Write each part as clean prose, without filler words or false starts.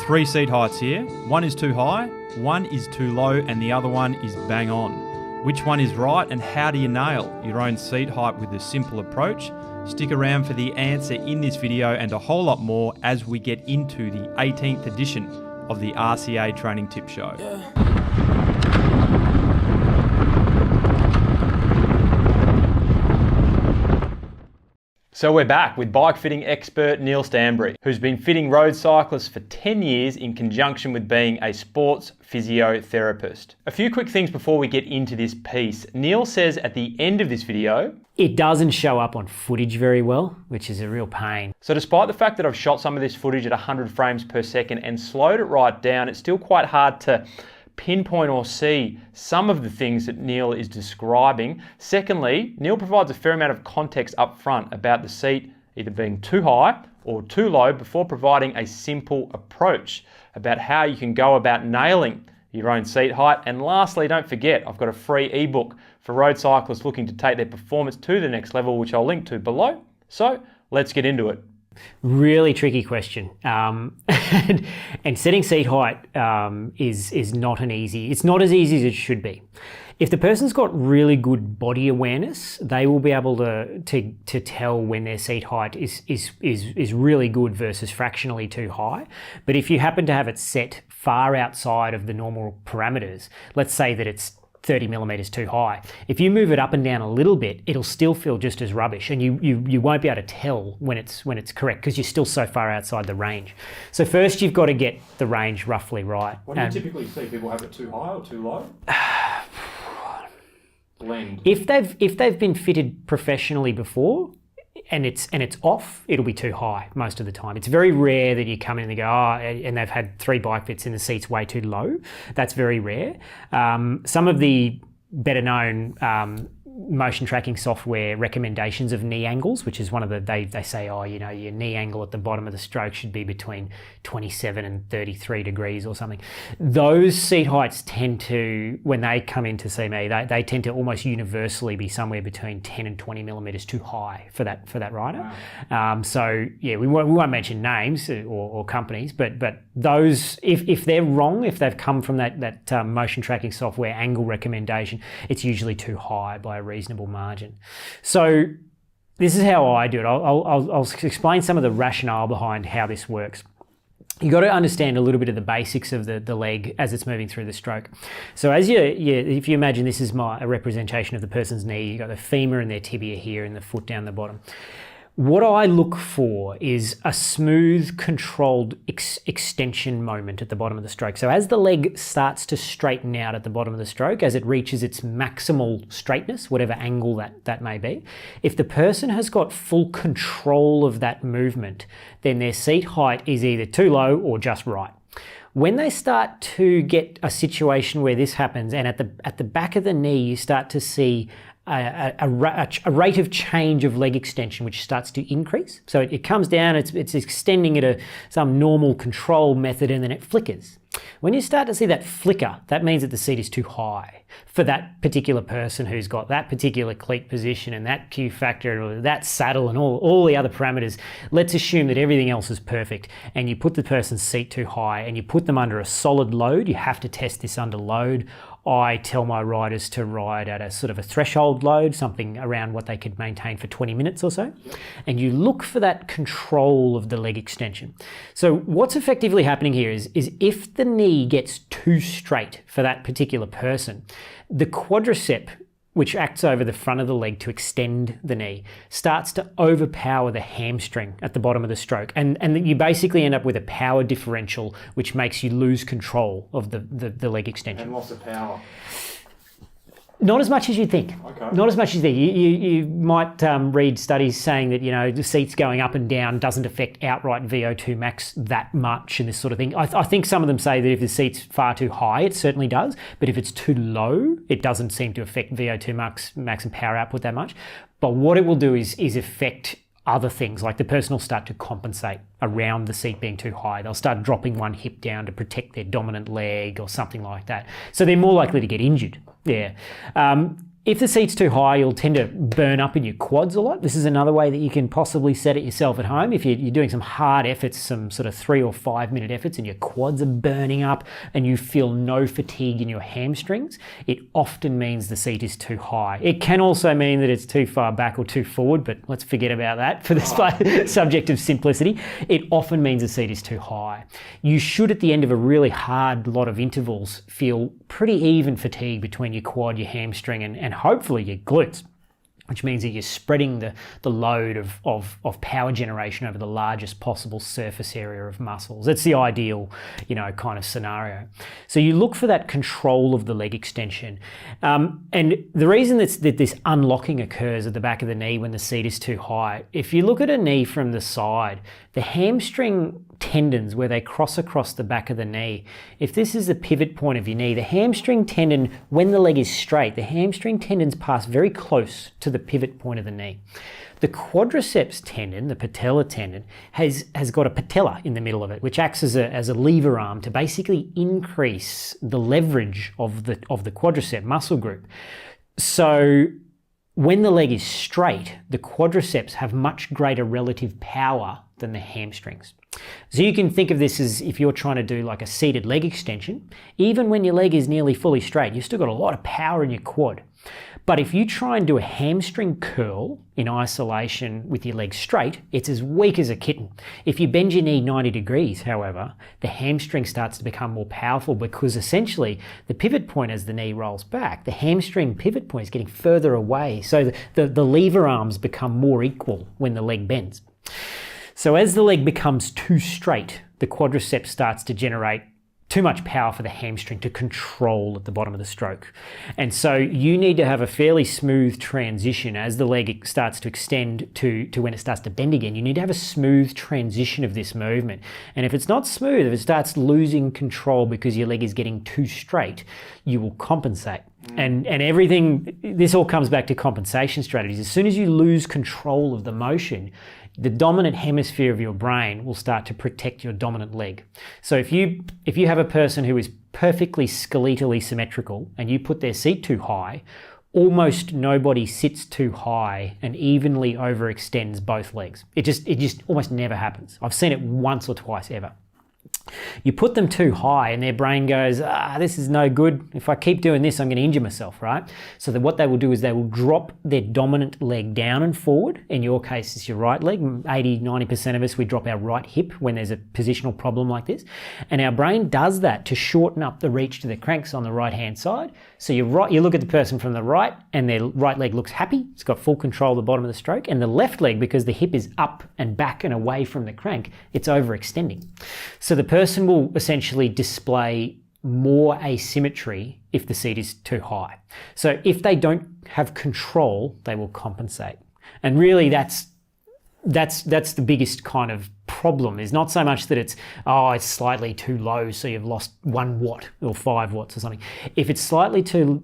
three seat heights here. One is too high, one is too low, and the other one is bang on. Which one is right, and how do you nail your own seat height with a simple approach? Stick around for the answer in this video and a whole lot more as we get into the 18th edition of the RCA Training Tip Show. So we're back with bike fitting expert Neil Stanbury, who's been fitting road cyclists for 10 years in conjunction with being a sports physiotherapist. A few quick things before we get into this piece. Neil says at the end of this video, it doesn't show up on footage very well, which is a real pain. So despite the fact that I've shot some of this footage at 100 frames per second and slowed it right down, it's still quite hard to pinpoint or see some of the things that Neil is describing. Secondly, Neil provides a fair amount of context up front about the seat either being too high or too low before providing a simple approach about how you can go about nailing your own seat height. And lastly, don't forget, I've got a free ebook for road cyclists looking to take their performance to the next level, which I'll link to below. So let's get into it. Really tricky question, and setting seat height is not an easy. It's not as easy as it should be. If the person's got really good body awareness, they will be able to tell when their seat height is really good versus fractionally too high. But if you happen to have it set far outside of the normal parameters, let's say that it's 30 millimeters too high. If you move it up and down a little bit, it'll still feel just as rubbish, and you won't be able to tell when it's correct because you're still so far outside the range. So first you've got to get the range roughly right. What do you typically see? People have it too high or too low? Blend. If they've been fitted professionally before, and it's off, it'll be too high most of the time. It's very rare that you come in and go, and they've had 3 bike fits and the seat's way too low. That's very rare. Some of the better known motion tracking software recommendations of knee angles, which is one of the, they say, your knee angle at the bottom of the stroke should be between 27 and 33 degrees or something. Those seat heights tend to, when they come in to see me, they tend to almost universally be somewhere between 10 and 20 millimeters too high for that rider. Wow. So yeah, we won't mention names or companies, but those, if they're wrong, if they've come from that motion tracking software angle recommendation, it's usually too high by a reasonable margin. So this is how I do it. I'll explain some of the rationale behind how this works. You've got to understand a little bit of the basics of the leg as it's moving through the stroke. So as if you imagine this is a representation of the person's knee, you've got the femur and their tibia here and the foot down the bottom. What I look for is a smooth, controlled extension moment at the bottom of the stroke. So as the leg starts to straighten out at the bottom of the stroke, as it reaches its maximal straightness, whatever angle that may be, if the person has got full control of that movement, then their seat height is either too low or just right. When they start to get a situation where this happens, and at the back of the knee, you start to see a rate of change of leg extension which starts to increase. So it comes down, it's extending at some normal control method, and then it flickers. When you start to see that flicker, that means that the seat is too high for that particular person who's got that particular cleat position and that Q factor or that saddle and all the other parameters. Let's assume that everything else is perfect, and you put the person's seat too high and you put them under a solid load. You have to test this under load. I tell my riders to ride at a sort of a threshold load, something around what they could maintain for 20 minutes or so. Yep. And you look for that control of the leg extension. So what's effectively happening here is if the knee gets too straight for that particular person, the quadricep, which acts over the front of the leg to extend the knee, starts to overpower the hamstring at the bottom of the stroke. And you basically end up with a power differential, which makes you lose control of the leg extension. And loss of power. Not as much as you think. Okay. Not as much as you think. You might read studies saying that, the seats going up and down doesn't affect outright VO2 max that much and this sort of thing. I think some of them say that if the seat's far too high, it certainly does. But if it's too low, it doesn't seem to affect VO2 max and power output that much. But what it will do is affect other things, like the person will start to compensate around the seat being too high. They'll start dropping one hip down to protect their dominant leg or something like that. So they're more likely to get injured. Yeah. If the seat's too high, you'll tend to burn up in your quads a lot. This is another way that you can possibly set it yourself at home. If you're doing some hard efforts, some sort of 3 or 5 minute efforts, and your quads are burning up and you feel no fatigue in your hamstrings, it often means the seat is too high. It can also mean that it's too far back or too forward, but let's forget about that for this subject of simplicity. It often means the seat is too high. You should, at the end of a really hard lot of intervals, feel pretty even fatigue between your quad, your hamstring, and hopefully your glutes, which means that you're spreading the load of power generation over the largest possible surface area of muscles. That's the ideal, kind of scenario. So you look for that control of the leg extension. And the reason that this unlocking occurs at the back of the knee when the seat is too high, if you look at a knee from the side, the hamstring tendons where they cross across the back of the knee, if this is the pivot point of your knee, the hamstring tendon, when the leg is straight, the hamstring tendons pass very close to the pivot point of the knee. The quadriceps tendon, the patella tendon, has got a patella in the middle of it, which acts as a lever arm to basically increase the leverage of the quadricep muscle group. So when the leg is straight, the quadriceps have much greater relative power than the hamstrings. So you can think of this as if you're trying to do like a seated leg extension, even when your leg is nearly fully straight, you've still got a lot of power in your quad. But if you try and do a hamstring curl in isolation with your leg straight, it's as weak as a kitten. If you bend your knee 90 degrees, however, the hamstring starts to become more powerful because essentially the pivot point as the knee rolls back, the hamstring pivot point is getting further away. So the lever arms become more equal when the leg bends. So as the leg becomes too straight, the quadriceps starts to generate too much power for the hamstring to control at the bottom of the stroke. And so you need to have a fairly smooth transition as the leg starts to extend to when it starts to bend again. You need to have a smooth transition of this movement. And if it's not smooth, if it starts losing control because your leg is getting too straight, you will compensate. And everything, this all comes back to compensation strategies. As soon as you lose control of the motion, the dominant hemisphere of your brain will start to protect your dominant leg. So if you have a person who is perfectly skeletally symmetrical and you put their seat too high, almost nobody sits too high and evenly overextends both legs. It just almost never happens. I've seen it once or twice ever. You put them too high and their brain goes, this is no good. If I keep doing this, I'm going to injure myself, right? So that what they will do is they will drop their dominant leg down and forward. In your case, it's your right leg. 80, 90% of us, we drop our right hip when there's a positional problem like this. And our brain does that to shorten up the reach to the cranks on the right-hand side. So you look at the person from the right and their right leg looks happy. It's got full control of the bottom of the stroke. And the left leg, because the hip is up and back and away from the crank, it's overextending. So the person will essentially display more asymmetry if the seat is too high. So if they don't have control, they will compensate. And really that's the biggest kind of problem, is not so much that it's slightly too low, so you've lost 1 watt or 5 watts or something. If it's slightly too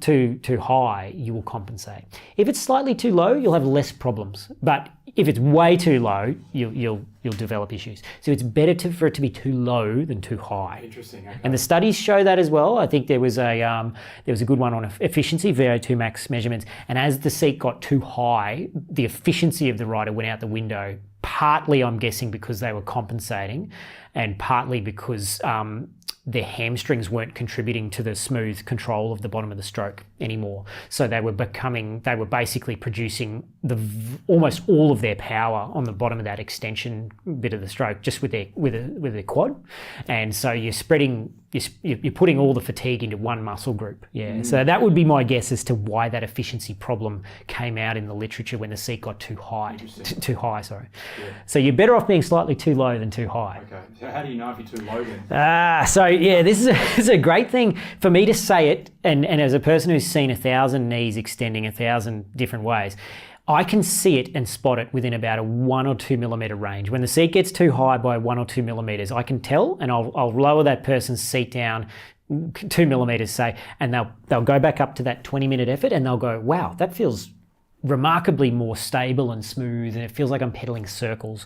high, you will compensate. If it's slightly too low, you'll have less problems. But if it's way too low, you'll develop issues. So it's better for it to be too low than too high. Interesting. Okay. And the studies show that as well. I think there was a good one on efficiency, VO2 max measurements. And as the seat got too high, the efficiency of the rider went out the window. Partly, I'm guessing, because they were compensating, and partly because their hamstrings weren't contributing to the smooth control of the bottom of the stroke anymore. So they were basically producing almost all of their power on the bottom of that extension bit of the stroke, just with their quad. And so you're putting all the fatigue into one muscle group. Yeah. So that would be my guess as to why that efficiency problem came out in the literature when the seat got too high. Too high, sorry. Yeah. So you're better off being slightly too low than too high. Okay. So how do you know if you're too low then? This is a great thing for me to say it, and as a person who's seen 1,000 knees extending 1,000 different ways, I can see it and spot it within about a 1 or 2 millimeter range. When the seat gets too high by 1 or 2 millimeters, I can tell, and I'll lower that person's seat down 2 millimeters, say, and they'll go back up to that 20-minute effort, and they'll go, wow, that feels remarkably more stable and smooth, and it feels like I'm pedaling circles.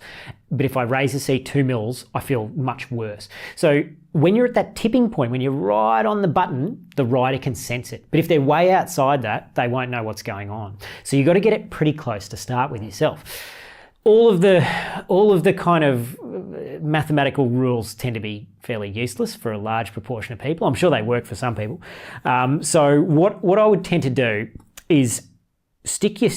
But if I raise the seat 2 mils, I feel much worse. So when you're at that tipping point, when you're right on the button, the rider can sense it. But if they're way outside that, they won't know what's going on. So you've got to get it pretty close to start with yourself. All of the kind of mathematical rules tend to be fairly useless for a large proportion of people. I'm sure they work for some people. So what I would tend to do is stick your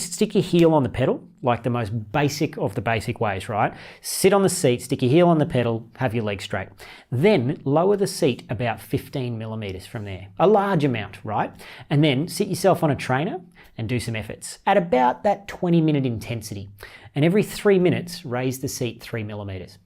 heel on the pedal, like the most basic of the basic ways, right? Sit on the seat, stick your heel on the pedal, have your legs straight. Then lower the seat about 15 millimeters from there, a large amount, right? And then sit yourself on a trainer and do some efforts at about that 20-minute intensity. And every 3 minutes, raise the seat 3 millimeters.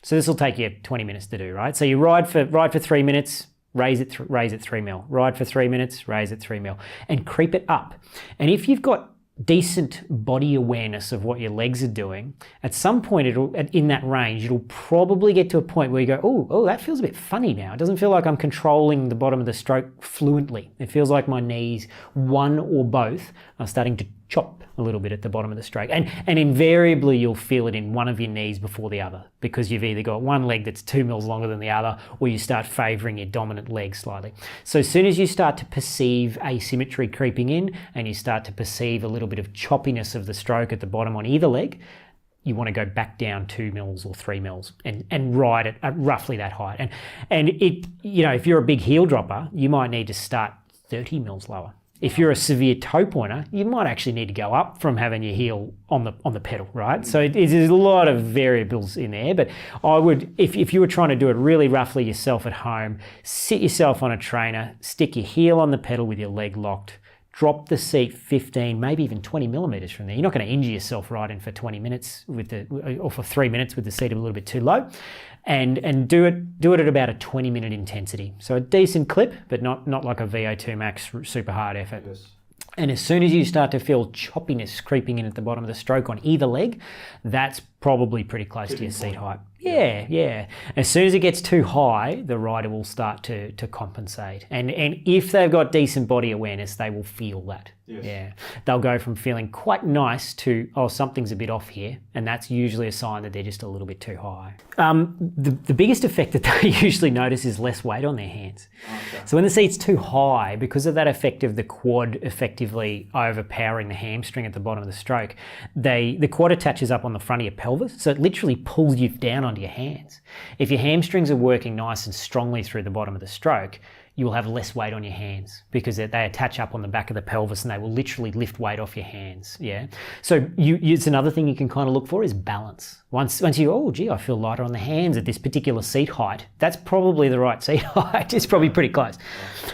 So this will take you 20 minutes to do, right? So you ride for 3 minutes, raise it 3 mil. Ride for 3 minutes, raise it 3 mil, and creep it up. And if you've got decent body awareness of what your legs are doing, at some point in that range, it'll probably get to a point where you go, oh, that feels a bit funny now. It doesn't feel like I'm controlling the bottom of the stroke fluently. It feels like my knees, one or both, are starting to chop a little bit at the bottom of the stroke. And invariably you'll feel it in one of your knees before the other, because you've either got one leg that's 2 mils longer than the other, or you start favouring your dominant leg slightly. So as soon as you start to perceive asymmetry creeping in, and you start to perceive a little bit of choppiness of the stroke at the bottom on either leg, you want to go back down 2 mils or 3 mils and ride it at roughly that height. And it, if you're a big heel dropper, you might need to start 30 mils lower. If you're a severe toe pointer, you might actually need to go up from having your heel on the pedal, right? So there's a lot of variables in there, but I would, if you were trying to do it really roughly yourself at home, sit yourself on a trainer, stick your heel on the pedal with your leg locked, drop the seat 15, maybe even 20 millimeters from there. You're not going to injure yourself riding for 20 minutes or for 3 minutes with the seat a little bit too low. And do it at about a 20-minute intensity. So a decent clip, but not like a VO2 max super hard effort. Yes. And as soon as you start to feel choppiness creeping in at the bottom of the stroke on either leg, that's probably pretty close to your seat height. Yeah. As soon as it gets too high, the rider will start to compensate. And if they've got decent body awareness, they will feel that. Yes. Yeah. They'll go from feeling quite nice to, something's a bit off here. And that's usually a sign that they're just a little bit too high. The biggest effect that they usually notice is less weight on their hands. Okay. So when the seat's too high, because of that effect of the quad effectively overpowering the hamstring at the bottom of the stroke, the quad attaches up on the front of your pelvis, so it literally pulls you down onto your hands. If your hamstrings are working nice and strongly through the bottom of the stroke, you will have less weight on your hands because they attach up on the back of the pelvis and they will literally lift weight off your hands. Yeah. So it's another thing you can kind of look for is balance. Once you, I feel lighter on the hands at this particular seat height, that's probably the right seat height. It's probably pretty close.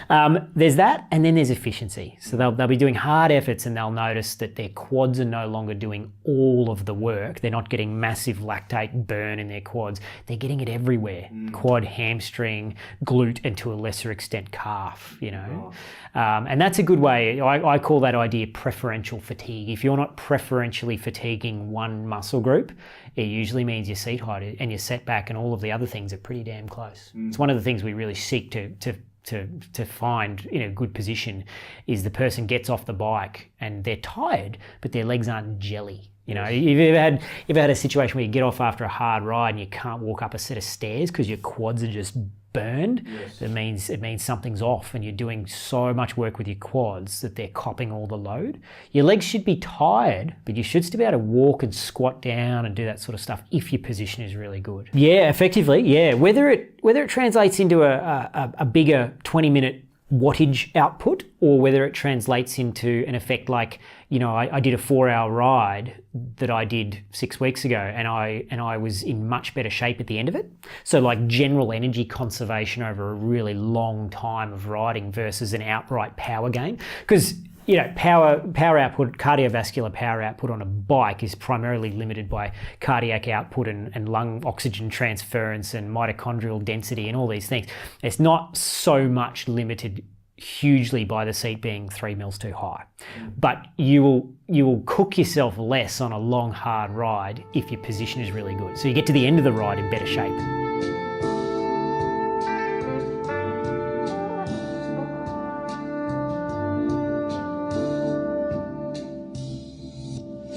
There's that, and then there's efficiency. So they'll be doing hard efforts and they'll notice that their quads are no longer doing all of the work. They're not getting massive lactate burn in their quads. They're getting it everywhere. Quad, hamstring, glute, and to a lesser extent calf, And that's a good way. I call that idea preferential fatigue. If you're not preferentially fatiguing one muscle group, it usually means your seat height and your setback and all of the other things are pretty damn close. It's one of the things we really seek to find in a good position is the person gets off the bike and they're tired, but their legs aren't jelly. You've ever had a situation where you get off after a hard ride and you can't walk up a set of stairs because your quads are just burned? Yes. It means something's off and you're doing so much work with your quads that they're copping all the load. Your legs should be tired, but you should still be able to walk and squat down and do that sort of stuff if your position is really good. Yeah, effectively, yeah. Whether it translates into a bigger 20-minute wattage output or whether it translates into an effect like, I did a 4-hour ride that I did 6 weeks ago and I was in much better shape at the end of it. So like general energy conservation over a really long time of riding versus an outright power gain. Because power output, cardiovascular power output on a bike is primarily limited by cardiac output and lung oxygen transference and mitochondrial density and all these things. It's not so much limited hugely by the seat being 3 mils too high. But you will cook yourself less on a long, hard ride if your position is really good. So you get to the end of the ride in better shape.